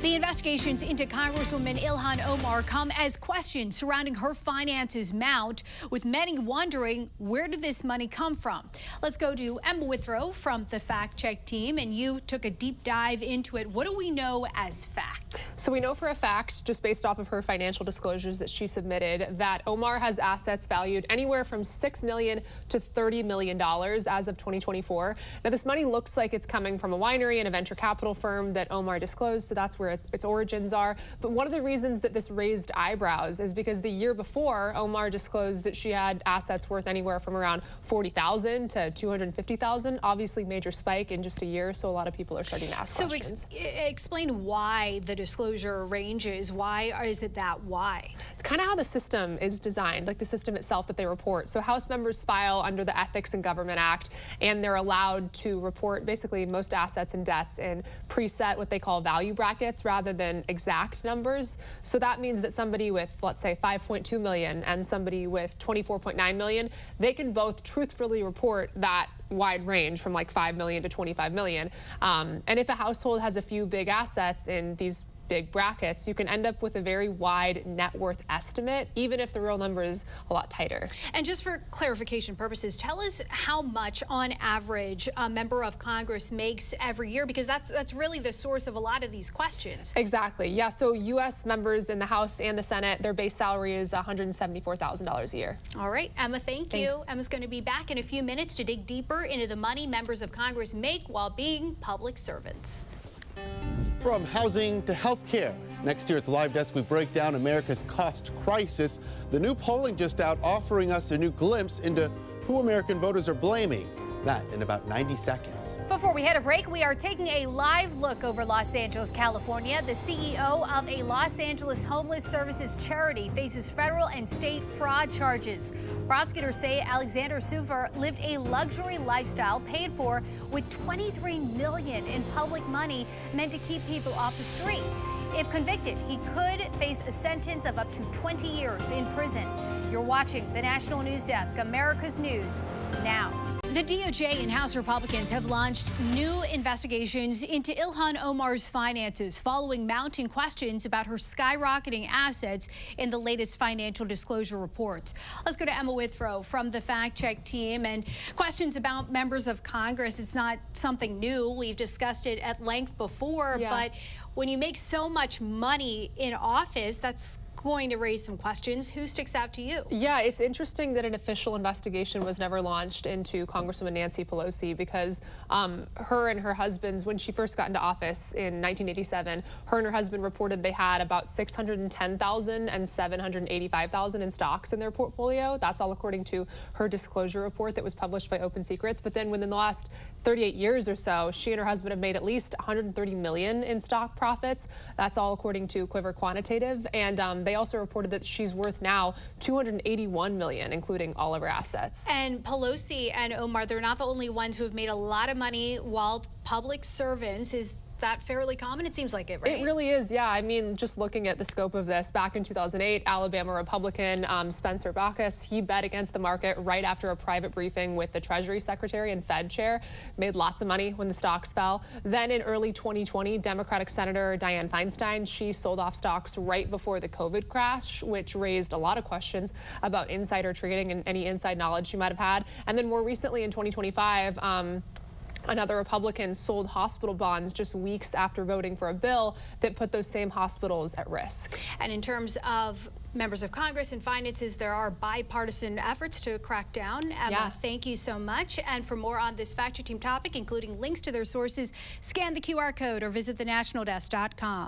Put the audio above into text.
The investigations into Congresswoman Ilhan Omar come as questions surrounding her finances mount, with many wondering, where did this money come from? Let's go to Emma Withrow from the Fact Check team, and you took a deep dive into it. What do we know as fact? So we know for a fact, just based off of her financial disclosures that she submitted, that Omar has assets valued anywhere from $6 million to $30 million as of 2024. Now, this money looks like it's coming from a winery and a venture capital firm that Omar disclosed, so that's where its origins are. But one of the reasons that this raised eyebrows is because the year before, Omar disclosed that she had assets worth anywhere from around $40,000 to $250,000. Obviously, major spike in just a year, so a lot of people are starting to ask questions. So explain why the disclosure ranges. Why is it that wide? It's kind of how the system is designed, like the system itself that they report. So House members file under the Ethics in Government Act, and they're allowed to report basically most assets and debts in preset, what they call value brackets, rather than exact numbers. So that means that somebody with, let's say, 5.2 million and somebody with 24.9 million, they can both truthfully report that wide range from like 5 million to 25 million. And if a household has a few big assets in these big brackets, you can end up with a very wide net worth estimate, even if the real number is a lot tighter. And just for clarification purposes, tell us how much on average a member of Congress makes every year, because that's really the source of a lot of these questions. Exactly. Yeah. So U.S. members in the House and the Senate, their base salary is $174,000 a year. All right, Emma, thank you. Emma's going to be back in a few minutes to dig deeper into the money members of Congress make while being public servants. From housing to health care. Next year at the Live Desk, we break down America's cost crisis. The new polling just out offering us a new glimpse into who American voters are blaming. That in about 90 seconds. Before we hit a break, we are taking a live look over Los Angeles, California. The CEO of a Los Angeles homeless services charity faces federal and state fraud charges. Prosecutors say Alexander Suver lived a luxury lifestyle paid for with $23 million in public money meant to keep people off the street. If convicted, he could face a sentence of up to 20 years in prison. You're watching the National News Desk, America's News Now. The DOJ and House Republicans have launched new investigations into Ilhan Omar's finances following mounting questions about her skyrocketing assets in the latest financial disclosure reports. Let's go to Emma Withrow from the Fact Check team. And questions about members of Congress, it's not something new. We've discussed it at length before, but when you make so much money in office, that's going to raise some questions. Who sticks out to you? Yeah, it's interesting that an official investigation was never launched into Congresswoman Nancy Pelosi, because her and her husband's, when she first got into office in 1987, her and her husband reported they had about $610,000 and $785,000 in stocks in their portfolio. That's all according to her disclosure report that was published by Open Secrets. But then within the last 38 years or so, she and her husband have made at least $130 million in stock profits. That's all according to Quiver Quantitative. And they also reported that she's worth now $281 million, including all of her assets. And Pelosi and Omar, they're not the only ones who have made a lot of money while public servants. Is that fairly common? It seems like it, right? It really is, yeah. I mean, just looking at the scope of this, back in 2008, Alabama Republican Spencer Baucus, he bet against the market right after a private briefing with the Treasury Secretary and Fed Chair, made lots of money when the stocks fell. Then in early 2020, Democratic Senator Dianne Feinstein, she sold off stocks right before the COVID crash, which raised a lot of questions about insider trading and any inside knowledge she might have had. And then more recently in 2025, another Republican sold hospital bonds just weeks after voting for a bill that put those same hospitals at risk. And in terms of members of Congress and finances, there are bipartisan efforts to crack down. Emma, thank you so much. And for more on this Fact Check team topic, including links to their sources, scan the QR code or visit thenationaldesk.com.